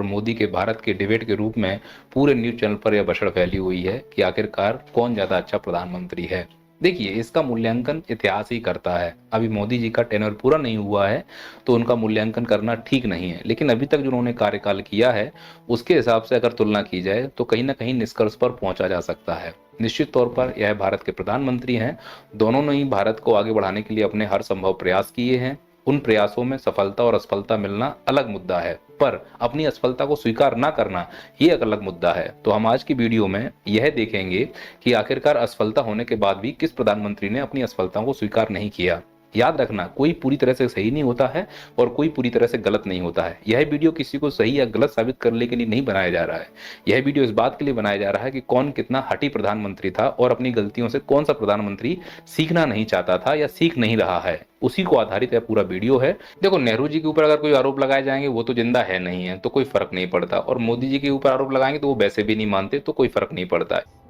और मोदी के भारत के डिबेट के रूप में पूरे न्यूज चैनल पर यह बछड़ फैली हुई है कि आखिरकार कौन ज्यादा अच्छा प्रधानमंत्री है। देखिए, इसका मूल्यांकन इतिहास ही करता है। अभी मोदी जी का टेन्योर पूरा नहीं हुआ है तो उनका मूल्यांकन करना ठीक नहीं है, लेकिन अभी तक जो उन्होंने कार्यकाल किया है उसके हिसाब से अगर तुलना की जाए तो कहीं ना कहीं निष्कर्ष पर पहुंचा जा सकता है। निश्चित तौर पर यह भारत के प्रधानमंत्री हैं। दोनों ने ही भारत को आगे बढ़ाने के लिए अपने हर संभव प्रयास किए हैं। उन प्रयासों में सफलता और असफलता मिलना अलग मुद्दा है, पर अपनी असफलता को स्वीकार ना करना ये एक अलग मुद्दा है। तो हम आज की वीडियो में यह देखेंगे कि आखिरकार असफलता होने के बाद भी किस प्रधानमंत्री ने अपनी असफलता को स्वीकार नहीं किया। याद रखना, कोई पूरी तरह से सही नहीं होता है और कोई पूरी तरह से गलत नहीं होता है। यह वीडियो किसी को सही या गलत साबित करने के लिए नहीं बनाया जा रहा है। यह वीडियो इस बात के लिए बनाया जा रहा है कि कौन कितना हठी प्रधानमंत्री था और अपनी गलतियों से कौन सा प्रधानमंत्री सीखना नहीं चाहता था या सीख नहीं रहा है, उसी को आधारित यह पूरा वीडियो है। देखो, नेहरू जी के ऊपर अगर कोई आरोप लगाए जाएंगे वो तो जिंदा है नहीं है तो कोई फर्क नहीं पड़ता, और मोदी जी के ऊपर आरोप लगाएंगे तो वो वैसे भी नहीं मानते तो कोई फर्क नहीं पड़ता है।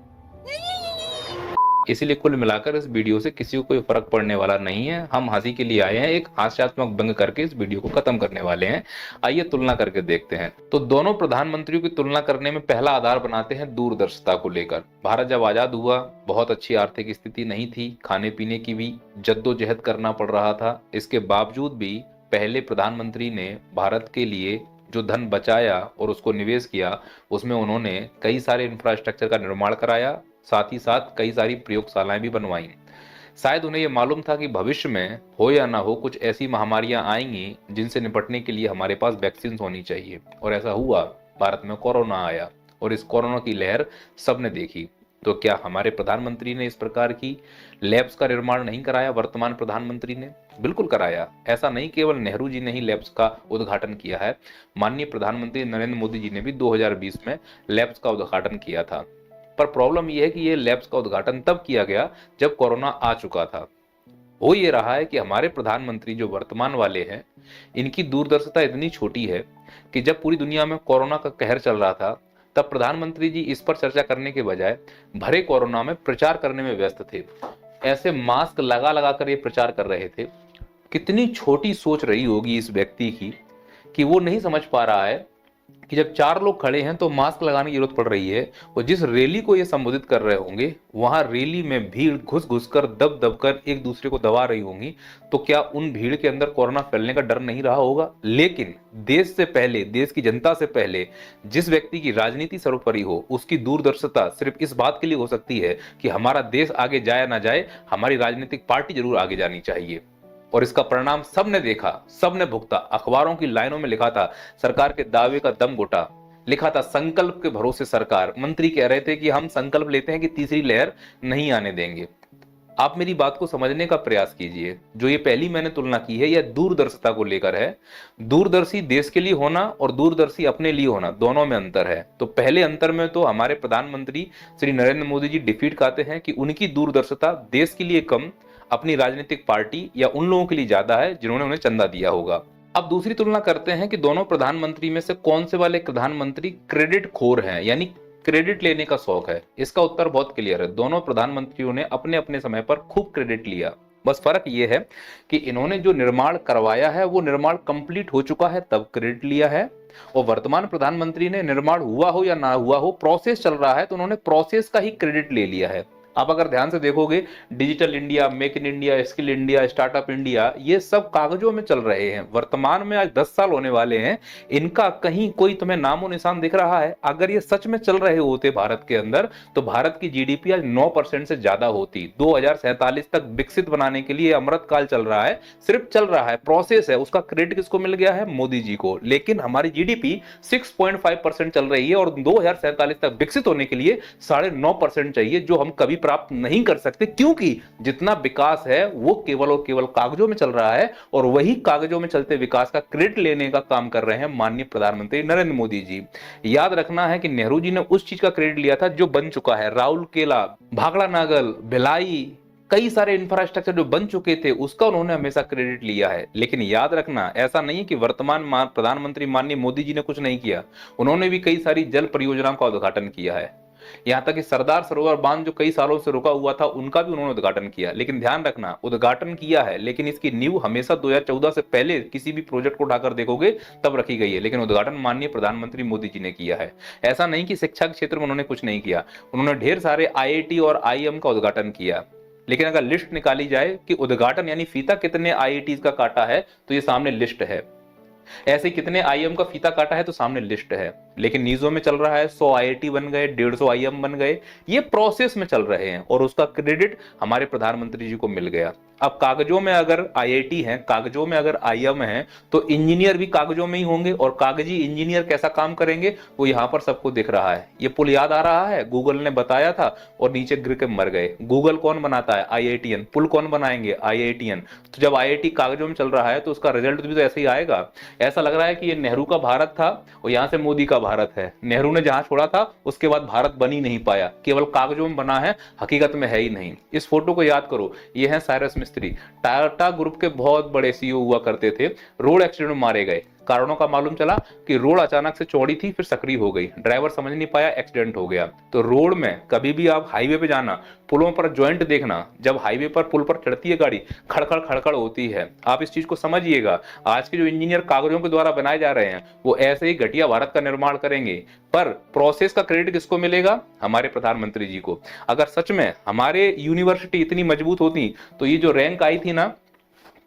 इसीलिए कुल मिलाकर इस वीडियो से किसी को कोई फर्क पड़ने वाला नहीं है। हम हंसी के लिए आए हैं, एक हास्यात्मक व्यंग करके इस वीडियो को खत्म करने वाले हैं। आइए तुलना करके देखते हैं। तो दोनों प्रधानमंत्रियों की तुलना करने में पहला आधार बनाते हैं दूरदर्शिता को लेकर। भारत जब आजाद हुआ, बहुत अच्छी आर्थिक स्थिति नहीं थी, खाने पीने की भी जद्दोजहद करना पड़ रहा था। इसके बावजूद भी पहले प्रधानमंत्री ने भारत के लिए जो धन बचाया और उसको निवेश किया, उसमें उन्होंने कई सारे इंफ्रास्ट्रक्चर का निर्माण कराया, साथ ही साथ कई सारी प्रयोगशालाएं भी बनवाई। शायद उन्हें यह मालूम था कि भविष्य में हो या ना हो कुछ ऐसी महामारियां आएंगी जिनसे निपटने के लिए हमारे पास वैक्सीन होनी चाहिए, और ऐसा हुआ। भारत में कोरोना आया और इस कोरोना की लहर सबने देखी। तो क्या हमारे प्रधानमंत्री ने इस प्रकार की लैब्स का निर्माण नहीं कराया? वर्तमान प्रधानमंत्री ने बिल्कुल कराया। ऐसा नहीं केवल नेहरू जी ने ही लैब्स का उद्घाटन किया है, माननीय प्रधानमंत्री नरेंद्र मोदी जी ने भी 2020 में लैब्स का उद्घाटन किया था। पर प्रॉब्लम यह है कि ये लैब्स का उद्घाटन तब किया गया जब कोरोना आ चुका था। हो ये रहा है कि हमारे प्रधानमंत्री जो वर्तमान वाले हैं, इनकी दूरदर्शिता इतनी छोटी है कि जब पूरी दुनिया में कोरोना का कहर चल रहा था तब प्रधानमंत्री जी इस पर चर्चा करने के बजाय भरे कोरोना में प्रचार करने में व्यस्त थे। ऐसे मास्क लगा लगा कर ये प्रचार कर रहे थे। कितनी छोटी सोच रही होगी इस व्यक्ति की कि वो नहीं समझ पा रहा है कि जब चार लोग खड़े हैं तो मास्क लगाने की जरूरत पड़ रही है, और जिस रैली को ये संबोधित कर रहे होंगे वहां रैली में भीड़ घुस घुस कर दब दब कर एक दूसरे को दबा रही होंगी, तो क्या उन भीड़ के अंदर कोरोना फैलने का डर नहीं रहा होगा? लेकिन देश से पहले, देश की जनता से पहले जिस व्यक्ति की राजनीति सर्वोपरि हो, उसकी दूरदर्शिता सिर्फ इस बात के लिए हो सकती है कि हमारा देश आगे जाए ना जाए, हमारी राजनीतिक पार्टी जरूर आगे जानी चाहिए। और इसका परिणाम सबने देखा, सबने भुगता। अखबारों की लाइनों में लिखा था सरकार के दावे का दम घुटा, लिखा था संकल्प के भरोसे सरकार। मंत्री कह रहे थे कि हम संकल्प लेते हैं कि तीसरी लहर नहीं आने देंगे। आप मेरी बात को समझने का प्रयास कीजिए। जो ये पहली मैंने तुलना की है यह दूरदर्शिता को लेकर है। दूरदर्शी देश के लिए होना और दूरदर्शी अपने लिए होना, दोनों में अंतर है। तो पहले अंतर में तो हमारे प्रधानमंत्री श्री नरेंद्र मोदी जी डिफीट खाते हैं कि उनकी दूरदर्शिता देश के लिए कम, अपनी राजनीतिक पार्टी या उन लोगों के लिए ज्यादा है जिन्होंने उन्हें चंदा दिया होगा। अब दूसरी तुलना करते हैं कि दोनों प्रधानमंत्री में से कौन से वाले प्रधानमंत्री क्रेडिट खोर हैं, यानी क्रेडिट लेने का शौक है। इसका उत्तर बहुत क्लियर है। दोनों प्रधानमंत्रियों ने अपने अपने समय पर खूब क्रेडिट लिया। बस फर्क यह है कि इन्होंने जो निर्माण करवाया है वो निर्माण कंप्लीट हो चुका है तब क्रेडिट लिया है, और वर्तमान प्रधानमंत्री ने निर्माण हुआ हो या ना हुआ हो, प्रोसेस चल रहा है तो उन्होंने प्रोसेस का ही क्रेडिट ले लिया है। आप अगर ध्यान से देखोगे, digital India, make in India, skill India, startup India, ये सब कागजों में चल रहे हैं। वर्तमान में आज 10 साल होने वाले हैं, इनका कहीं कोई तुम्हें नामो निशान दिख रहा है? अगर ये सच में चल रहे होते भारत के अंदर तो भारत की जीडीपी आज 9% से ज्यादा होती। 2047 तक विकसित बनाने के लिए अमृत काल चल रहा है, सिर्फ चल रहा है, प्रोसेस है। उसका क्रेडिट किसको मिल गया है? मोदी जी को। लेकिन हमारी जीडीपी 6.5% चल रही है और 2047 तक विकसित होने के लिए 9.5% चाहिए, जो हम कभी प्राप्त नहीं कर सकते, क्योंकि जितना विकास है वो केवल और केवल कागजों में चल रहा है, और वही कागजों में चलते विकास का क्रेडिट लेने का काम कर रहे हैं माननीय प्रधानमंत्री नरेंद्र मोदी जी। याद रखना है कि नेहरू जी ने उस चीज का क्रेडिट लिया था जो बन चुका है। राउरकेला, भाखड़ा नागल, भिलाई, कई सारे इंफ्रास्ट्रक्चर जो बन चुके थे उसका उन्होंने हमेशा क्रेडिट लिया है। लेकिन याद रखना, ऐसा नहीं है कि वर्तमान प्रधानमंत्री माननीय मोदी जी ने कुछ नहीं किया। उन्होंने भी कई सारी जल परियोजनाओं का उद्घाटन किया है। यहाँ तक कि सरदार सरोवर बांध जो कई सालों से रुका हुआ था उनका भी उन्होंने उद्घाटन किया। लेकिन ध्यान रखना, उद्घाटन किया है लेकिन इसकी नींव हमेशा 2014 से पहले किसी भी प्रोजेक्ट को उठाकर देखोगे तब रखी गई है, लेकिन उद्घाटन माननीय प्रधानमंत्री मोदी जी ने किया है। ऐसा नहीं कि शिक्षा के क्षेत्र में उन्होंने कुछ नहीं किया, उन्होंने ढेर सारे आईआईटी और आईएम का उद्घाटन किया। लेकिन अगर लिस्ट निकाली जाए कि उद्घाटन यानी फीता कितने आईआईटी का काटा है तो ये सामने लिस्ट है। ऐसे कितने आईएम का फीता काटा है तो सामने लिस्ट है। लेकिन न्यूज़ों में चल रहा है 100 आईआईटी बन गए, 150 आईएम बन गए, ये प्रोसेस में चल रहे हैं और उसका क्रेडिट हमारे प्रधानमंत्री जी को मिल गया। अब कागजों में अगर आईआईटी है, कागजों में अगर आईएम है तो इंजीनियर भी कागजों में ही होंगे, और कागजी इंजीनियर कैसा काम करेंगे वो यहां पर सबको दिख रहा है। ये पुल याद आ रहा है, गूगल ने बताया था और नीचे गिर के मर गए। गूगल कौन बनाता है? आईआईटीएन। पुल कौन बनाएंगे? आईआईटीएन। तो जब आईआईटी कागजों में चल रहा है तो उसका रिजल्ट भी तो ऐसे ही आएगा। ऐसा लग रहा है कि ये नेहरू का भारत था और यहां से मोदी का भारत है। नेहरू ने जहां छोड़ा था उसके बाद भारत बन ही नहीं पाया, केवल कागजों में बना है, हकीकत में है ही नहीं। इस फोटो को याद करो, ये है साइरस मिस्त्री, टाटा ग्रुप के बहुत बड़े सीईओ हुआ करते थे। रोड एक्सीडेंट में मारे गए। कारणों का मालूम चला कि रोड अचानक से चौड़ी थी फिर सक्रिय हो गई, ड्राइवर समझ नहीं पाया, एक्सीडेंट हो गया। तो रोड में कभी भी आप हाईवे पे जाना, पुलों पर जॉइंट देखना, जब हाईवे पर पुल पर चढ़ती है गाड़ी खड़खड़ खड़खड़ होती है। आप इस चीज को समझिएगा। आज के जो इंजीनियर कागजों के द्वारा बनाए जा रहे हैं वो ऐसे ही घटिया भारत का निर्माण करेंगे, पर प्रोसेस का क्रेडिट किसको मिलेगा? हमारे प्रधानमंत्री जी को। अगर सच में हमारे यूनिवर्सिटी इतनी मजबूत होती तो ये जो रैंक आई थी ना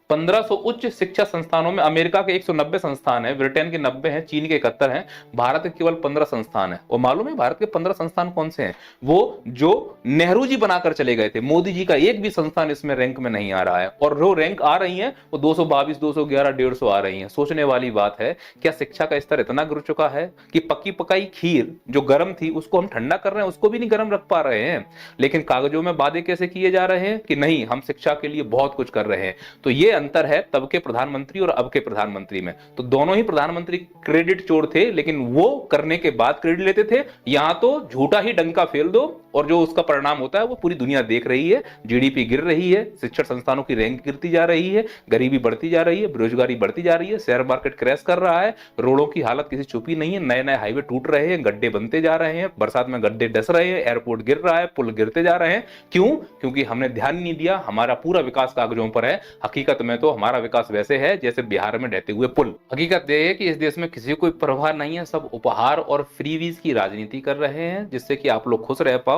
1500 उच्च शिक्षा संस्थानों में, अमेरिका के 190 संस्थान है, ब्रिटेन के 90 हैं, चीन के 71 हैं, भारत के केवल 15 संस्थान है। और मालूम है भारत के 15 संस्थान कौन से हैं? वो जो नेहरू जी बनाकर चले गए थे। मोदी जी का एक भी संस्थान इसमें रैंक में नहीं आ रहा है, और जो रैंक आ रही है वो 222, 211, 150 आ रही है। सोचने वाली बात है, क्या शिक्षा का स्तर इतना गिर चुका है कि पक्की पकाई खीर जो गर्म थी उसको हम ठंडा कर रहे हैं, उसको भी नहीं गर्म रख पा रहे हैं। लेकिन कागजों में वादे कैसे किए जा रहे हैं कि नहीं हम शिक्षा के लिए बहुत कुछ कर रहे हैं। तो ये अंतर है तब के प्रधानमंत्री और अब के प्रधानमंत्री में। तो दोनों ही प्रधानमंत्री क्रेडिट चोर थे, लेकिन वो करने के बाद क्रेडिट लेते थे। यहां तो झूठा ही डंका फेल दो और जो उसका परिणाम होता है वो पूरी दुनिया देख रही है। जीडीपी गिर रही है, शिक्षण संस्थानों की रैंक गिरती जा रही है, गरीबी बढ़ती जा रही है, बेरोजगारी बढ़ती जा रही है, शेयर मार्केट क्रैश कर रहा है, रोडों की हालत किसी छुपी नहीं है, नए नए हाईवे टूट रहे हैं, गड्ढे बनते जा रहे हैं, बरसात में गड्ढे डस रहे हैं, एयरपोर्ट गिर रहा है, पुल गिरते जा रहे हैं। क्यों? क्योंकि हमने ध्यान नहीं दिया। हमारा पूरा विकास कागजों पर है, हकीकत में तो हमारा विकास वैसे है जैसे बिहार में ढहते हुए पुल। हकीकत यह है कि इस देश में किसी को कोई परवाह नहीं है, सब उपहार और फ्रीवीज की राजनीति कर रहे हैं जिससे कि आप लोग खुश रह पाओ।